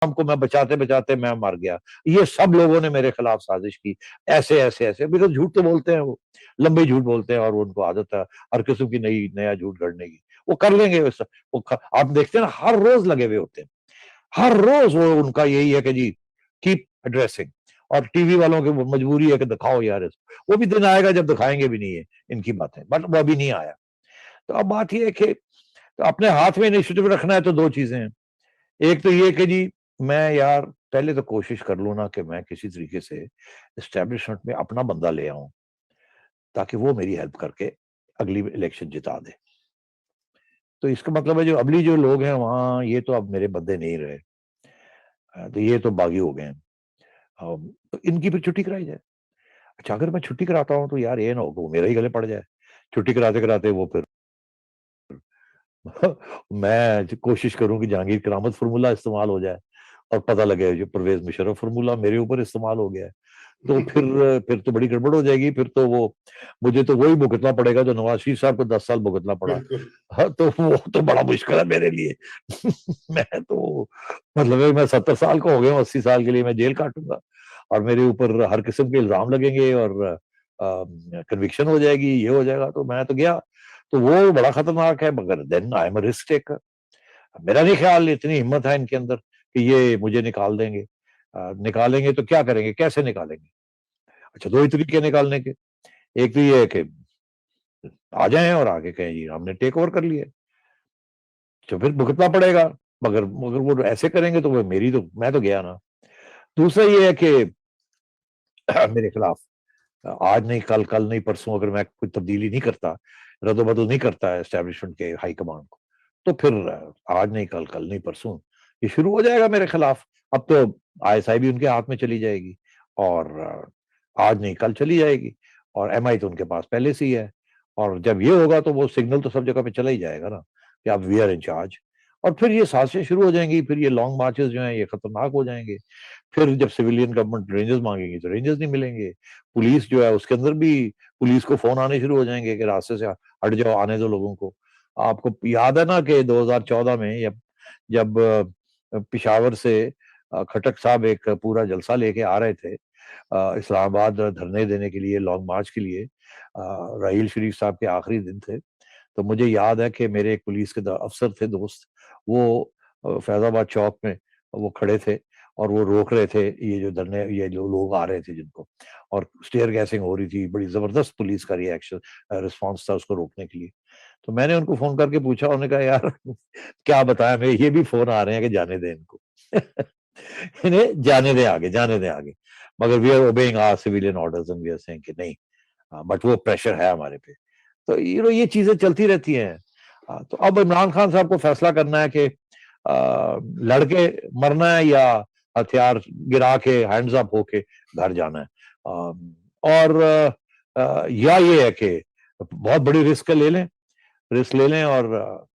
को मैं बचाते बचाते मैं मर गया। ये सब लोगों ने मेरे खिलाफ साजिश की, ऐसे ऐसे ऐसे, बिकॉज झूठ तो बोलते हैं वो, लंबे झूठ बोलते हैं और उनको आदत है हर किस्म की नया झूठ गढ़ने की। वो कर लेंगे वैसा। आप देखते हैं ना, हर रोज लगे हुए होते हैं, हर रोज वो उनका यही है कि जी कीप एड्रेसिंग। और टीवी वालों की मजबूरी है कि दिखाओ यार इसको। वो भी दिन आएगा जब दिखाएंगे भी नहीं है इनकी बातें, बट वो अभी नहीं आया। तो अब बात यह है कि तो अपने हाथ में इनिशिएटिव रखना है तो दो चीजें हैं। एक तो ये कि जी मैं यार पहले तो कोशिश कर लूँ ना कि मैं किसी तरीके से एस्टेब्लिशमेंट में अपना बंदा ले आऊं, ताकि वो मेरी हेल्प करके अगली इलेक्शन जिता दे। तो इसका मतलब है जो अगली जो लोग हैं वहां, ये तो अब मेरे बंदे नहीं रहे। तो ये तो बागी हो गए हैं। तो इनकी फिर छुट्टी कराई जाए। अच्छा, अगर मैं छुट्टी कराता हूँ तो यार ये ना हो कि वो मेरा ही गले पड़ जाए। छुट्टी कराते कराते वो फिर मैं कोशिश करूं कि जहांगीर करामत फार्मूला इस्तेमाल हो जाए और पता लगे जो परवेज मुशर्रफ फार्मूला मेरे ऊपर इस्तेमाल हो गया है। तो फिर तो बड़ी गड़बड़ हो जाएगी। फिर तो वो मुझे तो वही भुगतना पड़ेगा जो नवाज शरीफ साहब को 10 साल भुगतना पड़ा। बिल्कुल। हाँ, तो वो तो बड़ा मुश्किल है मेरे लिए। मैं तो मतलब है, मैं 70 साल का हो गया हूँ, 80 साल के लिए मैं जेल काटूंगा और मेरे ऊपर हर किस्म के इल्जाम लगेंगे और कन्विक्शन हो जाएगी, ये हो जाएगा, तो मैं तो गया। तो वो बड़ा खतरनाक है, मगर then I am a risk taker. मेरा नहीं ख्याल इतनी हिम्मत है इनके अंदर कि ये मुझे निकाल देंगे। निकालेंगे तो क्या करेंगे, कैसे निकालेंगे? अच्छा, दो ही तरीके निकालने के। एक तो ये है कि आ जाएं और आगे कहें जी हमने टेक ओवर कर लिया, तो फिर भुगतना पड़ेगा। मगर मगर वो ऐसे करेंगे तो वो मेरी तो मैं तो गया ना। दूसरा ये है कि मेरे खिलाफ आज नहीं कल, कल नहीं परसों अगर मैं कोई तब्दीली नहीं करता, रद्दबदल नहीं करता एस्टेब्लिशमेंट के हाई कमांड को, तो फिर आज नहीं कल, कल नहीं परसों ये शुरू हो जाएगा मेरे खिलाफ। अब तो आईएसआई भी उनके हाथ में चली जाएगी और आज नहीं कल चली जाएगी। और एमआई तो उनके पास पहले से ही है। और जब ये होगा तो वो सिग्नल तो सब जगह पे चला ही जाएगा ना कि अब वी आर इन चार्ज। और फिर ये साजिशें शुरू हो जाएंगी, फिर ये लॉन्ग मार्चेस जो हैं ये खतरनाक हो जाएंगे। फिर जब सिविलियन गवर्नमेंट रेंजर्स मांगेंगी तो रेंजर्स नहीं मिलेंगे। पुलिस जो है उसके अंदर भी पुलिस को फोन आने शुरू हो जाएंगे कि रास्ते से हट जाओ, आने दो लोगों को। आपको याद है ना कि 2014 में जब पिशावर से खटक साहब एक पूरा जलसा लेके आ रहे थे इस्लामाबाद धरने देने के लिए, लॉन्ग मार्च के लिए। राहील शरीफ साहब के आखिरी दिन थे। तो मुझे याद है कि मेरे एक पुलिस के अफसर थे दोस्त, वो फैजाबाद चौक में वो खड़े थे और वो रोक रहे थे ये जो धरने, ये जो लोग आ रहे थे जिनको, और स्टेयर गैसिंग हो रही थी। बड़ी जबरदस्त पुलिस का रिएक्शन रिस्पॉन्स था उसको रोकने के लिए। तो मैंने उनको फोन करके पूछा, उन्होंने कहा यार क्या बताया, मैं ये भी फोन आ रहे हैं कि जाने दें इनको। इन्हें जाने दें आगे, जाने दें आगे। मगर we are obeying our civilian orders and we are saying कि नहीं। बट वो प्रेशर है हमारे पे। तो ये चीजें चलती रहती हैं। तो अब इमरान खान साहब को फैसला करना है कि लड़के मरना है या हथियार गिरा के हैंड्स अप होके घर जाना है। और या ये है कि बहुत बड़ी रिस्क ले लें, रिस्क ले लें और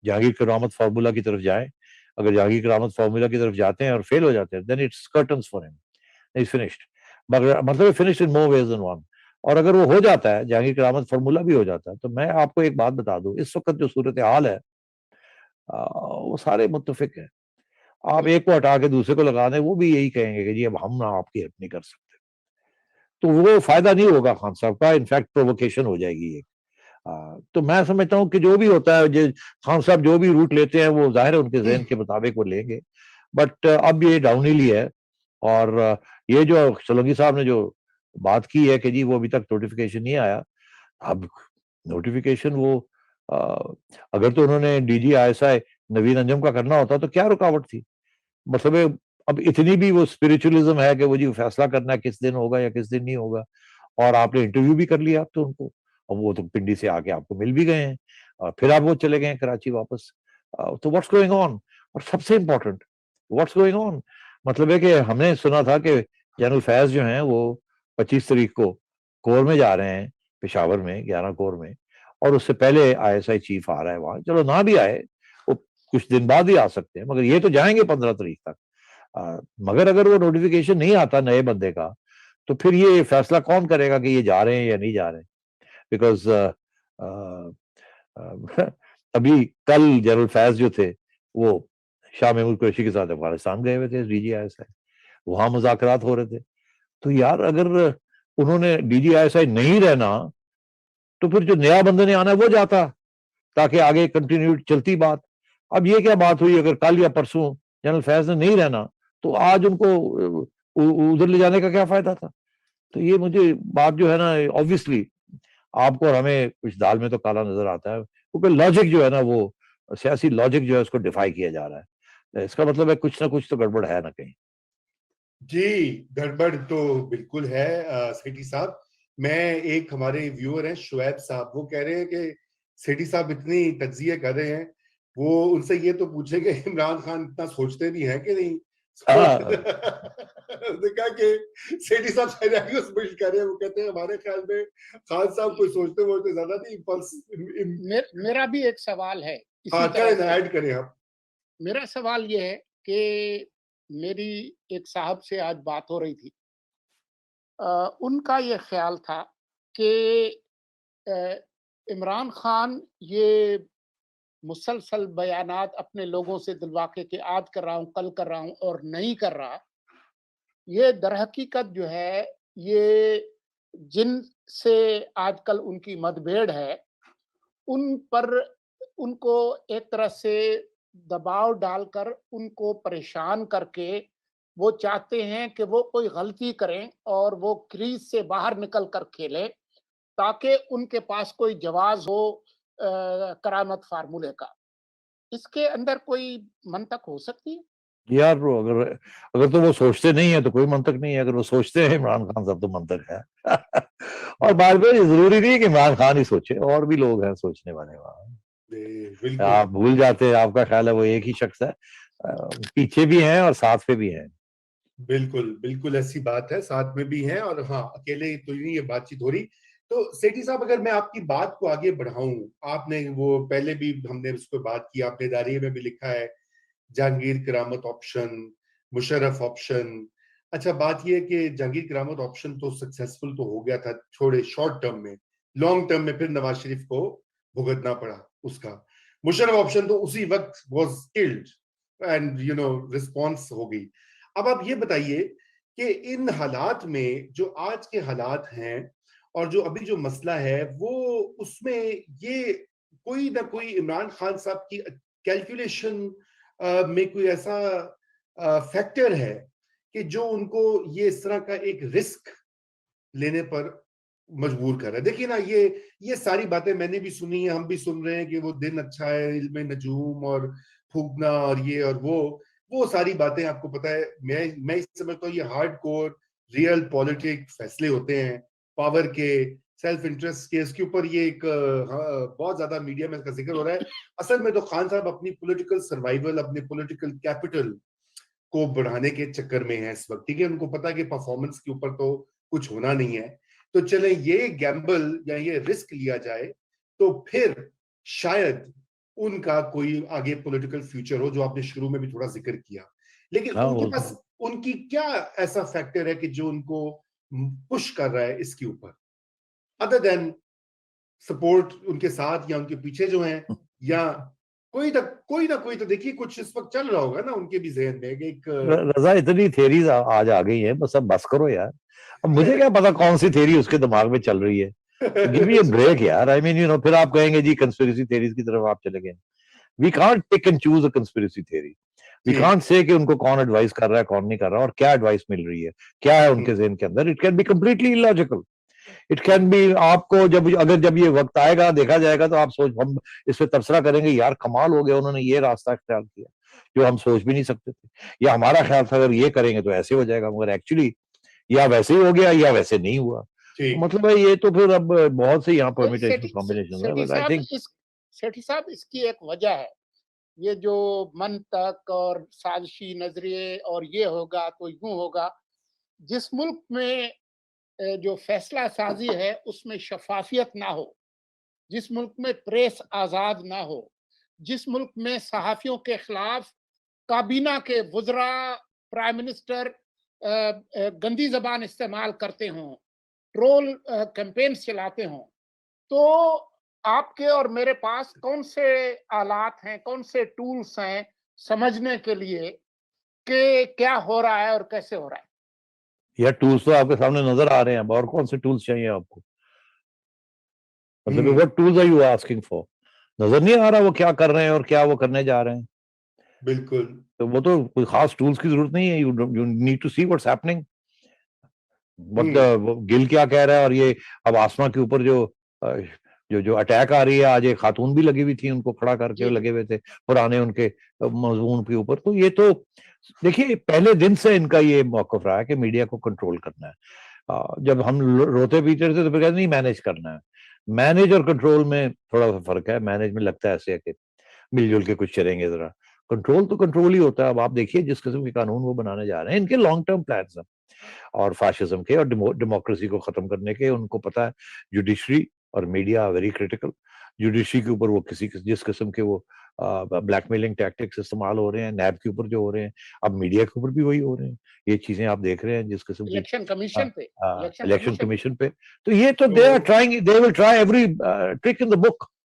जहांगीर करामत फार्मूला की तरफ जाएं। अगर जहांगीर करामत फार्मूला की तरफ जाते हैं और फेल हो जाते हैं, then it's curtains for him, is finished. मगर मतलब finished in more ways than one. और अगर वो हो जाता है, जहांगीर करामत फार्मूला भी हो जाता है, तो मैं आपको एक बात बता दूं, इस वक्त जो सूरत हाल है वो सारे मुत्तफिक है। आप एक को हटा के दूसरे को लगा दें, वो भी यही कहेंगे कि जी अब हम ना आपकी हेल्प नहीं कर सकते। तो वो फायदा नहीं होगा खान साहब का, इनफैक्ट प्रोवोकेशन हो जाएगी ये। तो मैं समझता हूँ कि जो भी होता है, जो खान साहब जो भी रूट लेते हैं वो जाहिर है उनके जहन के मुताबिक वो लेंगे। बट अब ये डाउन हिल ही है। और ये जो सोलंकी साहब ने जो बात की है कि जी वो अभी तक नोटिफिकेशन नहीं आया। अब नोटिफिकेशन वो अ, अगर तो उन्होंने डीजी आईएसआई नवीन अंजम का करना होता तो क्या रुकावट थी? मतलब अब इतनी भी वो स्पिरिचुअलिज्म है कि वो जी फैसला करना है किस दिन होगा या किस दिन नहीं होगा। और आपने इंटरव्यू भी कर लिया अब तो उनको, और वो तो पिंडी से आके आपको मिल भी गए हैं और फिर आप वो चले गए हैं कराची वापस। तो व्हाट्स गोइंग ऑन? और सबसे इंपॉर्टेंट, व्हाट्स गोइंग ऑन मतलब है कि हमने सुना था कि जनरल फैज जो हैं वो 25 तारीख को कोर में जा रहे हैं, पेशावर में 11 कोर में। और उससे पहले आईएसआई चीफ आ रहा है वहां, चलो ना भी आए वो कुछ दिन बाद ही आ सकते हैं, मगर ये तो जाएंगे 15 तारीख तक। मगर अगर वो नोटिफिकेशन नहीं आता नए बंदे का, तो फिर ये फैसला कौन करेगा कि ये जा रहे हैं या नहीं जा रहे हैं? बिकॉज अभी कल जनरल फैज जो थे वो शाह महमूद कुरैशी के साथ अफगानिस्तान गए हुए थे DGISI, वहां मुज़ाकरात हो रहे थे। तो यार अगर उन्होंने DGISI नहीं रहना तो फिर जो नया बंदे ने आना है वो जाता, ताकि आगे कंटिन्यू चलती बात। अब ये क्या बात हुई, अगर कल या परसों जनरल फैज ने नहीं रहना तो आज उनको उधर ले जाने का क्या फायदा था। तो ये मुझे बात जो है ना, ऑब्वियसली आपको और हमें कुछ दाल में तो काला नजर आता है, क्योंकि लॉजिक जो है ना, वो सियासी लॉजिक जो है उसको डिफाई किया जा रहा है। इसका मतलब है कुछ ना कुछ तो गड़बड़ है ना कहीं। जी, गड़बड़ तो बिल्कुल है सेठी साहब। मैं एक हमारे व्यूअर हैं शुएब साहब, वो कह रहे हैं कि सेठी साहब इतनी तज्जिया कर रहे हैं, वो उनसे ये तो पूछेंगे इमरान खान इतना सोचते भी हैं कि नहीं। हाँ, उसने कहा कि सेठी साहब सिनेरियोस बिल्ड कर रहे हैं। वो कहते हैं हमारे ख्याल में खान साहब कोई सोचते वोचते ज्यादा नहीं, इम्पल्स। मेरा भी एक सवाल है इसी हाँ, तरह करें, से। ऐड करें आप। मेरा सवाल ये है कि मेरी एक साहब से आज बात हो रही थी। उनका ये ख्याल था कि अ, इमरान खान ये मुसलसल बयानात अपने लोगों से दिलवा के कि आज कर रहा हूँ, कल कर रहा हूँ और नहीं कर रहा, ये दरहकीकत जो है, ये जिनसे आजकल उनकी मतभेड़ है, उन पर उनको एक तरह से दबाव डालकर, उनको परेशान करके, वो चाहते हैं कि वो कोई गलती करें और वो क्रीज से बाहर निकल कर खेलें, ताकि उनके पास कोई जवाज़ हो करामत फार्मूले का। इसके अंदर कोई मंतक हो सकती है? यार वो अगर अगर तो वो सोचते नहीं है तो कोई मंतक नहीं है, अगर वो सोचते हैं इमरान खान साहब तो मंतक है। और बार बार जरूरी नहीं है कि इमरान खान ही सोचे, और भी लोग हैं सोचने वाले वहां। बिल्कुल आप भूल जाते हैं, आपका ख्याल है वो एक ही शख्स है, पीछे भी हैं और साथ पे भी हैं। बिल्कुल बिल्कुल ऐसी बात है, साथ में भी हैं, और हाँ, अकेले तो नहीं ये बातचीत हो रही। तो सेठी साहब, अगर मैं आपकी बात को आगे बढ़ाऊं, आपने वो पहले भी हमने उस पर बात की, आपने दायरे में भी लिखा है जहांगीर करामत ऑप्शन, मुशर्रफ ऑप्शन। अच्छा, बात यह है कि जहांगीर करामत ऑप्शन तो सक्सेसफुल तो हो गया था थोड़े शॉर्ट टर्म में, लॉन्ग टर्म में फिर नवाज शरीफ को भुगतना पड़ा उसका। मुशर्रफ ऑप्शन तो उसी वक्त वाज किल्ड एंड रिस्पॉन्स हो गई। अब आप ये बताइए कि इन हालात में जो आज के हालात हैं और जो अभी जो मसला है, वो उसमें ये कोई ना कोई इमरान खान साहब की कैलकुलेशन में कोई ऐसा फैक्टर है कि जो उनको ये इस तरह का एक रिस्क लेने पर मजबूर कर रहा है। देखिए ना, ये सारी बातें मैंने भी सुनी है, हम भी सुन रहे हैं कि वो दिन अच्छा है, इल्म नजूम और फूकना और ये और वो सारी बातें आपको पता है। मैं इस समझता हूँ ये हार्ड कोर रियल पॉलिटिक फैसले होते हैं, पावर के, सेल्फ इंटरेस्ट के, इसके ऊपर ये एक बहुत ज्यादा मीडिया में इसका जिक्र हो रहा है। असल में तो खान साहब अपनी पॉलिटिकल सर्वाइवल, अपने पॉलिटिकल कैपिटल को बढ़ाने के चक्कर में है इस वक्त। ठीक है, उनको पता है कि परफॉर्मेंस के ऊपर तो कुछ होना नहीं है, तो चले ये गैम्बल या ये रिस्क लिया जाए, तो फिर शायद उनका कोई आगे पॉलिटिकल फ्यूचर हो, जो आपने शुरू में भी थोड़ा जिक्र किया। लेकिन हाँ उनके वो पास उनकी क्या ऐसा फैक्टर है कि जो उनको पुश कर रहा है इसके ऊपर, अदर देन सपोर्ट उनके साथ या उनके पीछे जो हैं, या कोई ना कोई तो देखिए कुछ इस वक्त चल रहा होगा ना उनके भी जहन में एक रजा, इतनी थेरीज आज आ गई है, बस अब बस करो यार। अब मुझे क्या पता कौन सी थेरी उसके दिमाग में चल रही है। गिव मी ए ब्रेक यार, आई मीन फिर आप कहेंगे जी कंस्पिरेसी थेरीज की तरफ आप चले गए। We can't pick and choose a conspiracy theory. We जी। कांट से कि उनको कौन एडवाइस कर रहा है, कौन नहीं कर रहा, और क्या एडवाइस मिल रही है, क्या है उनके जहन के अंदर। It can be completely illogical. It can be, आपको जब ये वक्त आएगा, देखा जाएगा, तो आप सोच हम इस पे तबसरा करेंगे, यार कमाल हो गया, उन्होंने ये रास्ता इख्तियार किया जो हम सोच भी नहीं सकते थे, या हमारा ख्याल था अगर ये करेंगे तो ऐसे हो जाएगा, मगर एक्चुअली या वैसे ही हो गया या वैसे नहीं हुआ। तो ठीक। मतलब है ये तो फिर अब बहुत से यहाँ ए, परमिटेशन सेठी कॉम्बिनेशन है, सेठी बट आई साहब थिंक इस सेठी साहब इसकी एक वजह है, ये जो मंतक और साजिशी नजरिए और ये होगा तो यूं होगा। जिस मुल्क में जो फैसला साजी है उसमें शफाफियत ना हो, जिस मुल्क में प्रेस आजाद ना हो, जिस मुल्क में सहाफियों के खिलाफ काबीना के वुजरा, प्राइम मिनिस्टर गंदी जबान इस्तेमाल करते हों, ट्रोल कैंपेन चलाते हों, तो आपके और मेरे पास कौन से आलात हैं, कौन से टूल्स हैं समझने के लिए कि क्या हो रहा है और कैसे हो रहा है? यह टूल्स तो आपके सामने नजर आ रहे हैं, अब और कौन से टूल्स चाहिए आपको? मतलब what tools are you asking for? नजर नहीं आ रहा वो क्या कर रहे हैं और क्या वो करने जा रहे हैं? बिल्कुल। तो वो तो कोई खास टूल्स की जरूरत नहीं है, you need to see what's happening. मतलब गिल क्या कह रहा है, और ये अब आसमा के ऊपर जो अटैक आ रही है, आज एक खातून भी लगी हुई थी, उनको खड़ा करके जी। लगे हुए थे पुराने उनके मजमून के ऊपर। तो ये तो देखिए पहले दिन से इनका ये मौकफ रहा है कि मीडिया को कंट्रोल करना है। जब हम रोते पीते थे तो फिर कहते नहीं मैनेज करना है। मैनेज और कंट्रोल में थोड़ा सा फर्क है। मैनेज में लगता है ऐसे है कि मिलजुल के कुछ चलेंगे जरा, कंट्रोल तो कंट्रोल ही होता है। अब आप देखिए जिस किस्म के कानून वो बनाने जा रहे हैं, इनके लॉन्ग टर्म प्लान्स हैं और फाशिज्म के और डेमोक्रेसी को खत्म करने के। उनको पता है जुडिशरी और मीडिया वेरी क्रिटिकल। जुडिशरी के ऊपर वो जिस किस्म के वो ब्लैकमेलिंग टैक्टिक्स इस्तेमाल हो रहे हैं, नैब के ऊपर जो हो रहे हैं, अब मीडिया के ऊपर भी वही हो रहे हैं। ये चीजें आप देख रहे हैं जिस किस्म की इलेक्शन कमीशन पे, इलेक्शन कमीशन पे। तो ये तो they are trying, they will try every trick in the book